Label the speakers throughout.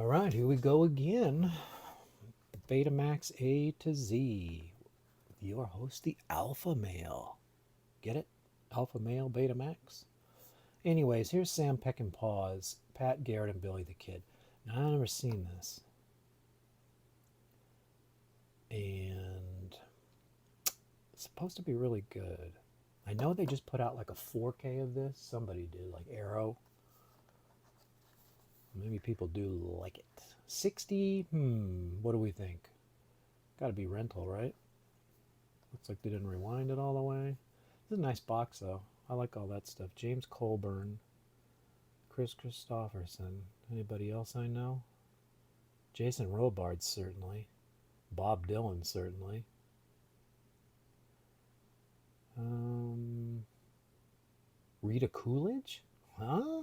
Speaker 1: All right, here we go again. Betamax A to Z. With your host, the Alpha Male. Get it? Alpha Male, Betamax. Anyways, here's Sam Peckinpah's Pat Garrett and Billy the Kid. Now, I've never seen this. And it's supposed to be really good. I know they just put out like a 4K of this. Somebody did, like Arrow. Maybe people do like it. 60? What do we think? Gotta be rental, right? Looks like they didn't rewind it all the way. This is a nice box, though. I like all that stuff. James Colburn, Chris Christopherson. Anybody else I know? Jason Robards, certainly. Bob Dylan, certainly. Rita Coolidge? Huh?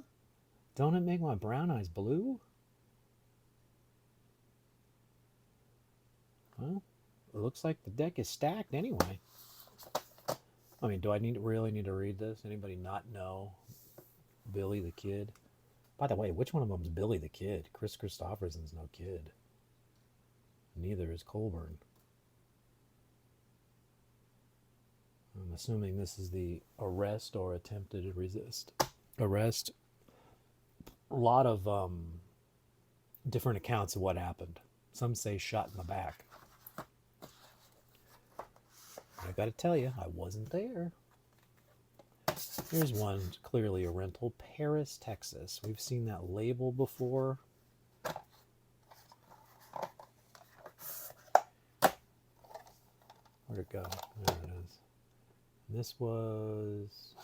Speaker 1: Don't it make my brown eyes blue? Well, it looks like the deck is stacked anyway. I mean, do I really need to read this? Anybody not know Billy the Kid? By the way, which one of them is Billy the Kid? Chris Christopherson's no kid. Neither is Colburn. I'm assuming this is the arrest or attempted resist. Arrest. A lot of different accounts of what happened. Some say shot in the back. I gotta tell you, I wasn't there. Here's one, clearly a rental. Paris, Texas. We've seen that label before. Where'd it go? There it is. And this was...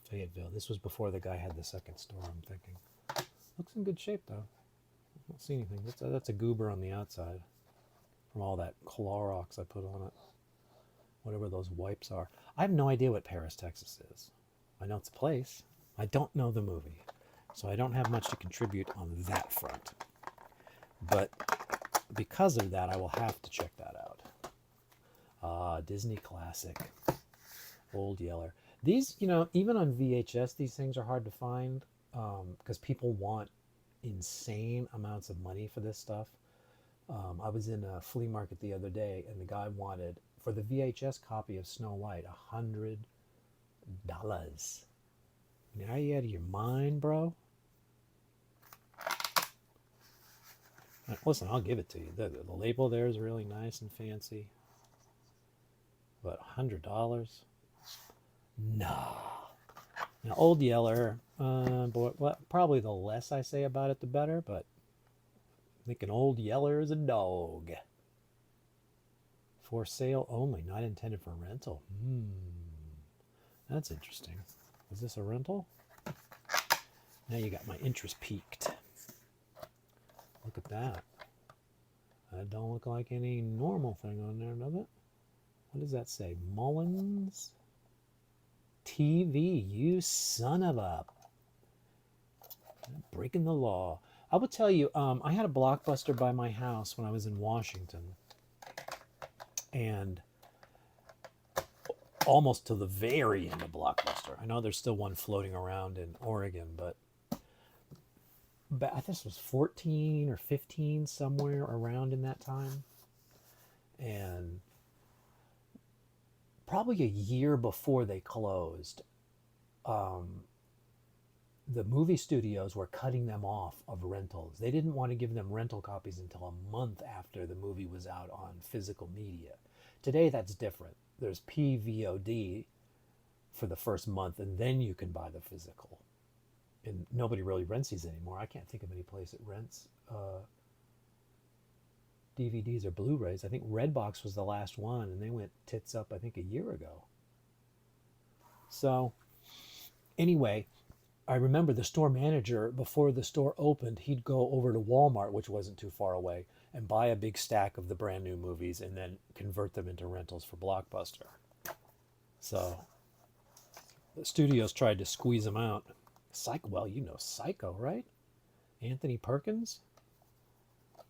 Speaker 1: Fayetteville. This was before the guy had the second store, I'm thinking. Looks in good shape, though. I don't see anything. That's a goober on the outside from all that Clorox I put on it. Whatever those wipes are. I have no idea what Paris, Texas is. I know it's a place. I don't know the movie. So I don't have much to contribute on that front. But because of that, I will have to check that out. Disney classic. Old Yeller. These, even on VHS, these things are hard to find because people want insane amounts of money for this stuff. I was in a flea market the other day, and the guy wanted, for the VHS copy of Snow White, $100. Are you out of your mind, bro? Listen, I'll give it to you. The label there is really nice and fancy. But $100? No. Now, Old Yeller, probably the less I say about it, the better, but I think an Old Yeller is a dog. For sale only, not intended for rental. That's interesting. Is this a rental? Now you got my interest peaked. Look at that. That don't look like any normal thing on there, does it? What does that say? Mullins TV, you son of a... Breaking the law. I will tell you, I had a Blockbuster by my house when I was in Washington. And almost to the very end of Blockbuster. I know there's still one floating around in Oregon, but I think this was 14 or 15, somewhere around in that time. And probably a year before they closed, the movie studios were cutting them off of rentals. They didn't want to give them rental copies until a month after the movie was out on physical media. Today, that's different. There's PVOD for the first month, and then you can buy the physical. And nobody really rents these anymore. I can't think of any place that rents DVDs or Blu-rays. I think Redbox was the last one, and they went tits up, I think, a year ago. So, anyway, I remember the store manager, before the store opened, he'd go over to Walmart, which wasn't too far away, and buy a big stack of the brand new movies and then convert them into rentals for Blockbuster. So, the studios tried to squeeze them out. Well, you know Psycho, right? Anthony Perkins?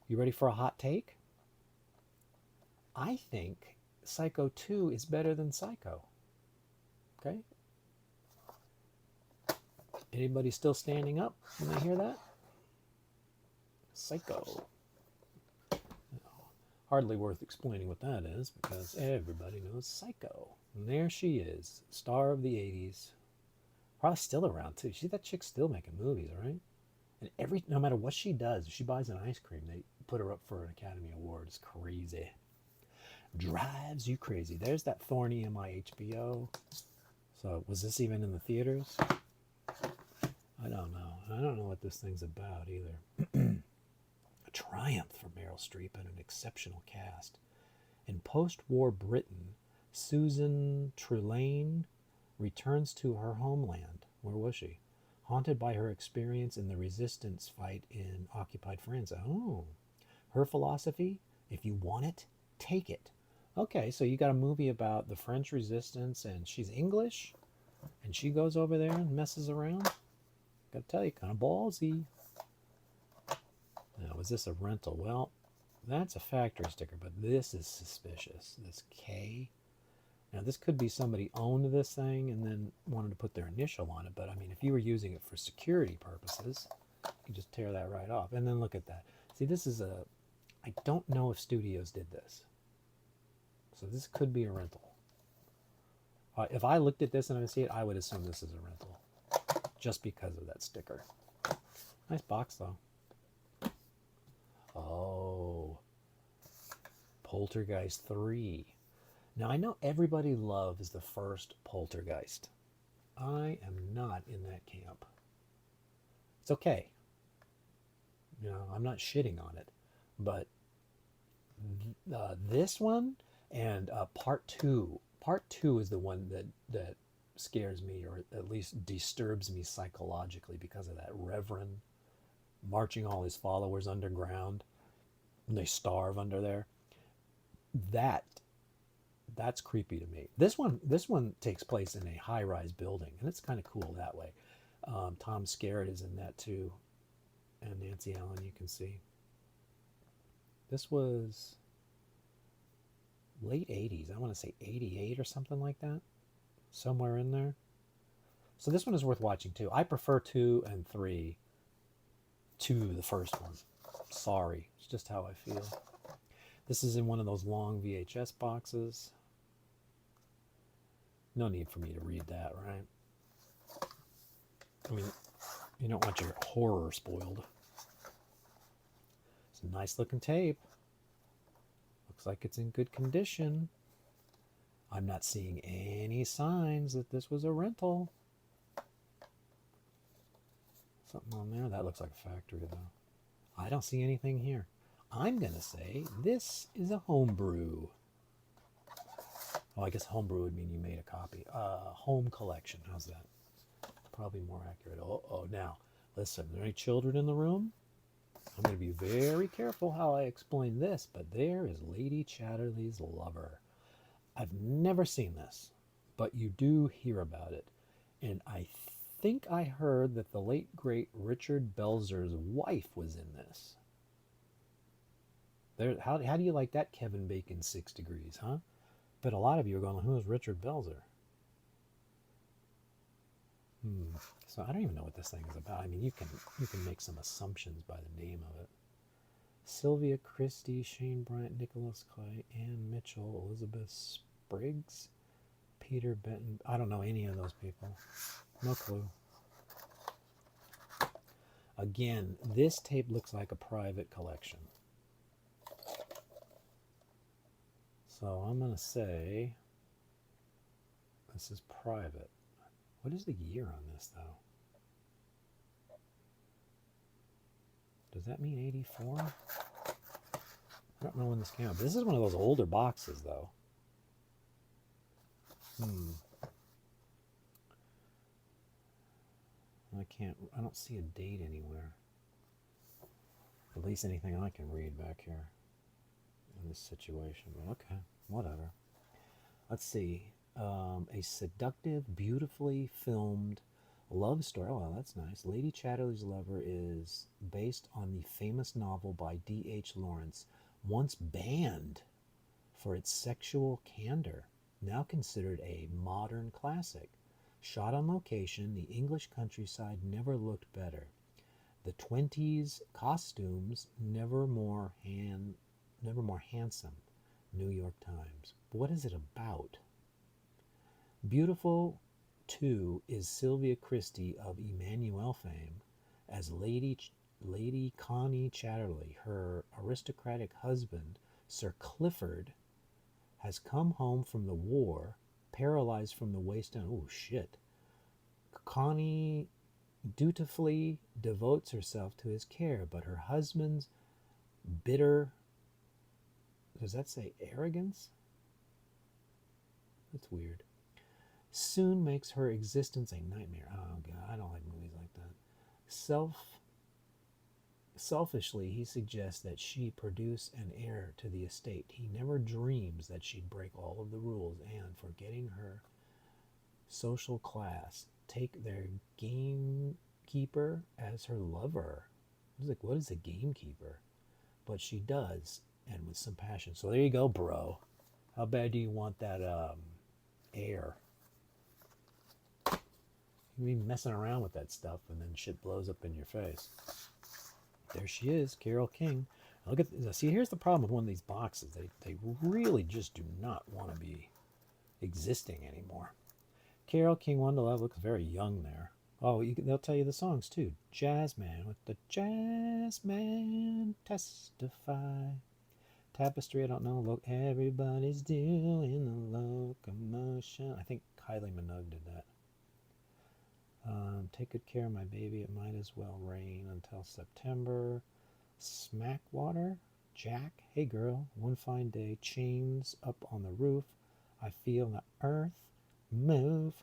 Speaker 1: You ready for a hot take? I think Psycho 2 is better than Psycho. Okay. Anybody still standing up when they hear that? Psycho. Hardly worth explaining what that is because everybody knows Psycho. And there she is, star of the 80s. Probably still around too. See, that chick's still making movies, right? And no matter what she does, if she buys an ice cream, they put her up for an Academy Award. It's crazy. Drives you crazy. There's that Thorny in my HBO. So was this even in the theaters? I don't know. I don't know what this thing's about either. A triumph for Meryl Streep and an exceptional cast. In post-war Britain, Susan Trelane returns to her homeland. Where was she? Haunted by her experience in the resistance fight in occupied France. Oh, her philosophy, if you want it, take it. Okay, so you got a movie about the French resistance and she's English and she goes over there and messes around. Gotta tell you, kind of ballsy. Now, is this a rental? Well, that's a factory sticker, but this is suspicious. This K. Now, this could be somebody owned this thing and then wanted to put their initial on it, but I mean, if you were using it for security purposes, you could just tear that right off. And then look at that. See, this is I don't know if studios did this. So this could be a rental. If I looked at this and I see it, I would assume this is a rental. Just because of that sticker. Nice box, though. Oh. Poltergeist 3. Now, I know everybody loves the first Poltergeist. I am not in that camp. It's okay. You know, I'm not shitting on it. But this one and part 2. Part 2 is the one that scares me, or at least disturbs me psychologically, because of that Reverend marching all his followers underground and they starve under there. That's creepy to me. This one takes place in a high-rise building, and it's kind of cool that way. Tom Skerritt is in that too, and Nancy Allen, you can see. This was late 80s. I want to say 88 or something like that. Somewhere in there. So this one is worth watching too. I prefer 2 and 3 to the first one. Sorry, it's just how I feel. This is in one of those long VHS boxes. No need for me to read that, right? I mean, you don't want your horror spoiled. It's a nice looking tape. Looks like it's in good condition. I'm not seeing any signs that this was a rental. Something on there? That looks like a factory, though. I don't see anything here. I'm going to say this is a homebrew. Oh, I guess homebrew would mean you made a copy. Home collection. How's that? Probably more accurate. Oh, now, listen, are there any children in the room? I'm going to be very careful how I explain this, but there is Lady Chatterley's Lover. I've never seen this, but you do hear about it. And I think I heard that the late, great Richard Belzer's wife was in this. How do you like that Kevin Bacon 6 Degrees, huh? But a lot of you are going, who is Richard Belzer? So I don't even know what this thing is about. I mean, you can make some assumptions by the name of it. Sylvia Christie, Shane Bryant, Nicholas Clay, Ann Mitchell, Elizabeth Spriggs, Peter Benton. I don't know any of those people. No clue. Again, this tape looks like a private collection. So I'm going to say this is private. What is the year on this, though? Does that mean 84? I don't know when this came out. This is one of those older boxes, though. I don't see a date anywhere. At least anything I can read back here in this situation. But okay, whatever. Let's see. A seductive, beautifully filmed love story. Oh, that's nice. Lady Chatterley's Lover is based on the famous novel by D.H. Lawrence, once banned for its sexual candor, now considered a modern classic. Shot on location, the English countryside never looked better. The 20s costumes never more handsome. New York Times. But what is it about? Beautiful, too, is Sylvia Christie of Emmanuel fame as Lady Connie Chatterley. Her aristocratic husband, Sir Clifford, has come home from the war, paralyzed from the waist down. Oh, shit. Connie dutifully devotes herself to his care, but her husband's bitter, does that say arrogance? That's weird. Soon makes her existence a nightmare. Oh, God, I don't like movies like that. Selfishly, he suggests that she produce an heir to the estate. He never dreams that she'd break all of the rules and, forgetting her social class, take their gamekeeper as her lover. I was like, what is a gamekeeper? But she does, and with some passion. So there you go, bro. How bad do you want that heir? You be messing around with that stuff, and then shit blows up in your face. There she is, Carole King. Look at, see, here's the problem with one of these boxes. They really just do not want to be existing anymore. Carole King, One to Love, looks very young there. Oh, they'll tell you the songs too. Jazzman with the Jazzman testify. Tapestry, I don't know. Look, everybody's doing the locomotion. I think Kylie Minogue did that. Take good care of my baby. It might as well rain until September. Smackwater. Jack. Hey girl. One fine day. Chains up on the roof. I feel the earth move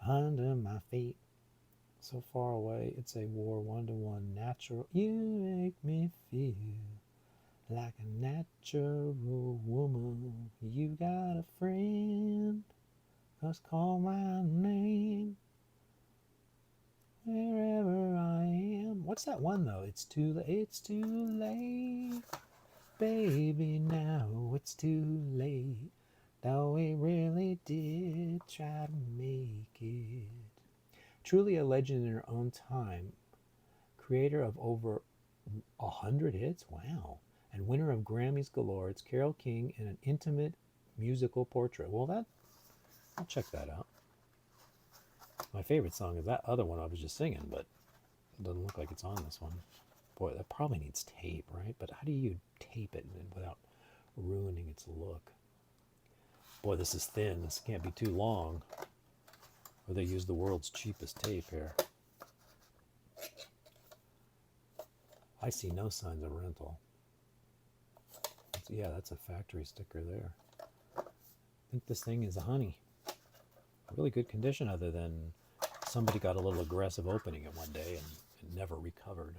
Speaker 1: under my feet. So far away. It's a war. 1-to-1 natural. You make me feel like a natural woman. You got a friend. Just call my name. Wherever I am. What's that one though? It's too late, baby. Now it's too late. Though we really did try to make it. Truly a legend in her own time. Creator of over 100 hits. Wow. And winner of Grammys galore. It's Carole King in an intimate musical portrait. Well, I'll check that out. My favorite song is that other one I was just singing, but it doesn't look like it's on this one. Boy, that probably needs tape, right? But how do you tape it without ruining its look? Boy, this is thin. This can't be too long. Or they use the world's cheapest tape here. I see no signs of rental. Yeah, that's a factory sticker there. I think this thing is a honey. Really good condition, other than somebody got a little aggressive opening it one day and it never recovered.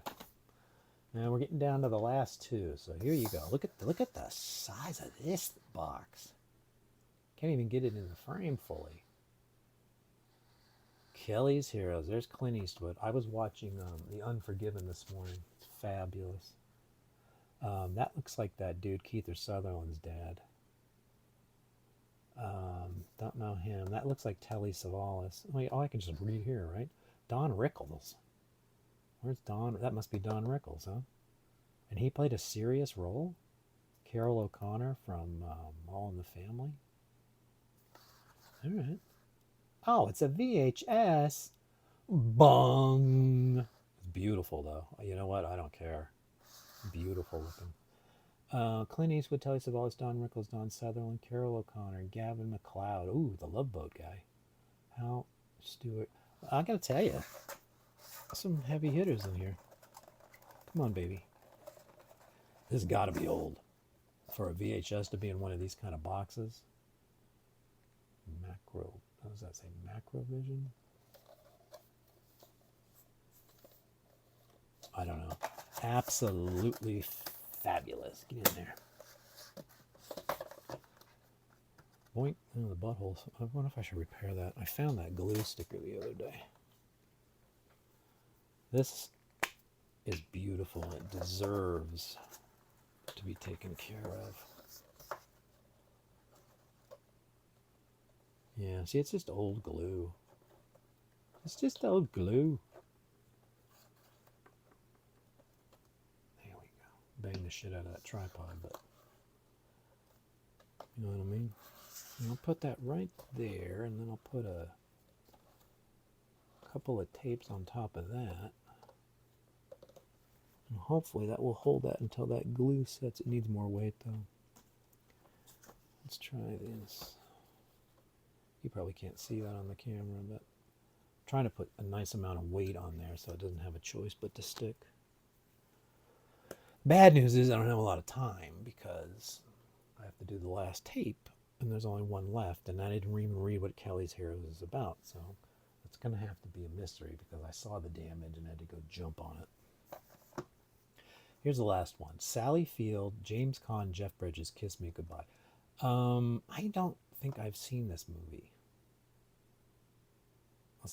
Speaker 1: Now we're getting down to the last two, so here you go. Look at the size of this box. Can't even get it in the frame fully. Kelly's Heroes. There's Clint Eastwood. I was watching The Unforgiven this morning. It's fabulous. That looks like that dude Keith Sutherland's dad. Don't know him. That looks like Telly Savalas. Oh, I can just read here, right? Don Rickles. Where's Don? That must be Don Rickles, huh? And he played a serious role? Carol O'Connor from All in the Family? All right. Oh, it's a VHS. Bong. It's beautiful, though. You know what? I don't care. Beautiful looking. Clint Eastwood, Telly Savalas, Don Rickles, Don Sutherland, Carol O'Connor, Gavin MacLeod. Ooh, the Love Boat guy. Hal Stewart. I gotta tell you, some heavy hitters in here. Come on, baby. This has got to be old for a VHS to be in one of these kind of boxes. Macro. What does that say? Macrovision? I don't know. Absolutely fabulous. Get in there. Boink. Oh, the buttholes. I wonder if I should repair that. I found that glue sticker the other day. This is beautiful. It deserves to be taken care of. Yeah, see, it's just old glue. It's just old glue. There we go. Bang the shit out of that tripod, but you know what I mean? And I'll put that right there, and then I'll put a couple of tapes on top of that. And hopefully that will hold that until that glue sets. It needs more weight though. Let's try this. You probably can't see that on the camera, but I'm trying to put a nice amount of weight on there so it doesn't have a choice but to stick. Bad news is I don't have a lot of time because I have to do the last tape and there's only one left, and I didn't even read what Kelly's Heroes is about, so it's going to have to be a mystery because I saw the damage and had to go jump on it. Here's the last one. Sally Field, James Caan, Jeff Bridges, Kiss Me Goodbye. I don't think I've seen this movie.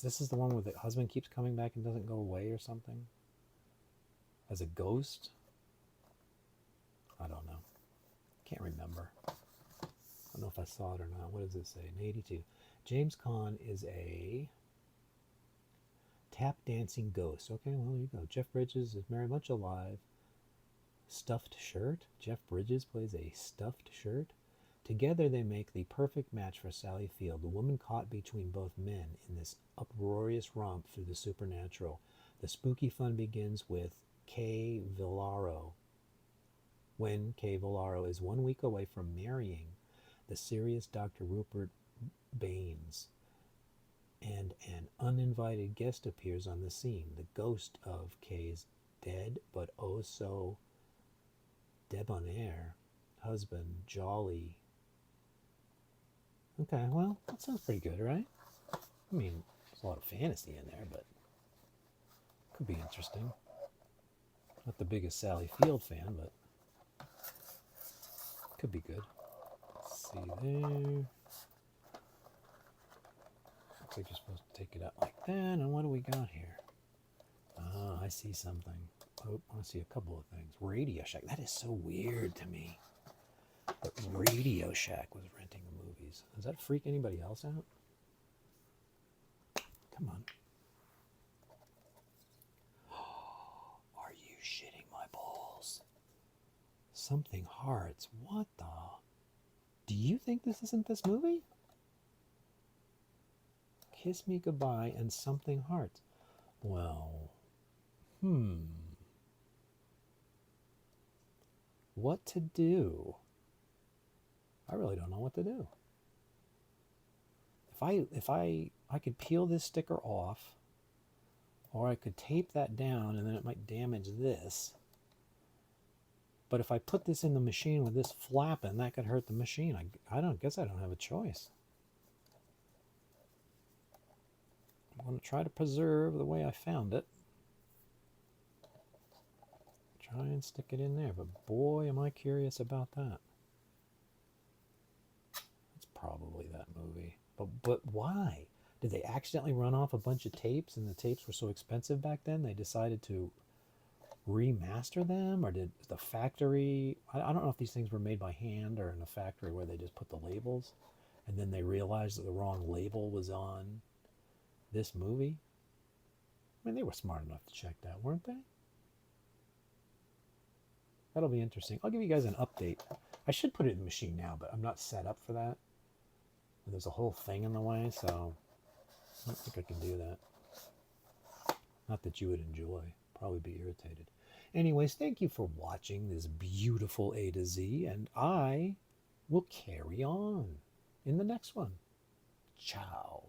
Speaker 1: This is the one where the husband keeps coming back and doesn't go away or something? As a ghost? I don't know. Can't remember. I don't know if I saw it or not. What does it say? In 82. James Caan is a tap dancing ghost. Okay, well, there you go. Jeff Bridges is very much alive. Stuffed shirt. Jeff Bridges plays a stuffed shirt. Together they make the perfect match for Sally Field, the woman caught between both men in this uproarious romp through the supernatural. The spooky fun begins with Kay Villaro, when Kay Villaro is 1 week away from marrying the serious Dr. Rupert Baines, and an uninvited guest appears on the scene, the ghost of Kay's dead but oh so debonair husband, Jolly. Okay, well, that sounds pretty good, right? I mean, there's a lot of fantasy in there, but could be interesting. Not the biggest Sally Field fan, but could be good. Let's see there. Looks like you're supposed to take it out like that. And what do we got here? Ah, I see something. Oh, I see a couple of things. Radio Shack. That is so weird to me. But Radio Shack was renting movies. Does that freak anybody else out? Come on. Are you shitting my balls? Something Hearts. What the? Do you think this isn't this movie? Kiss Me Goodbye and Something Hearts. Well, what to do? I really don't know what to do. If I could peel this sticker off, or I could tape that down and then it might damage this. But if I put this in the machine with this flapping, that could hurt the machine. I guess I don't have a choice. I'm going to try to preserve the way I found it. Try and stick it in there, but boy, am I curious about that. It's probably that movie. But why? Did they accidentally run off a bunch of tapes and the tapes were so expensive back then they decided to remaster them? Or did the factory... I don't know if these things were made by hand or in a factory where they just put the labels and then they realized that the wrong label was on this movie. I mean, they were smart enough to check that, weren't they? That'll be interesting. I'll give you guys an update. I should put it in the machine now, but I'm not set up for that. And there's a whole thing in the way, so I don't think I can do that. Not that you would enjoy. Probably be irritated. Anyways, thank you for watching this beautiful A to Z, and I will carry on in the next one. Ciao.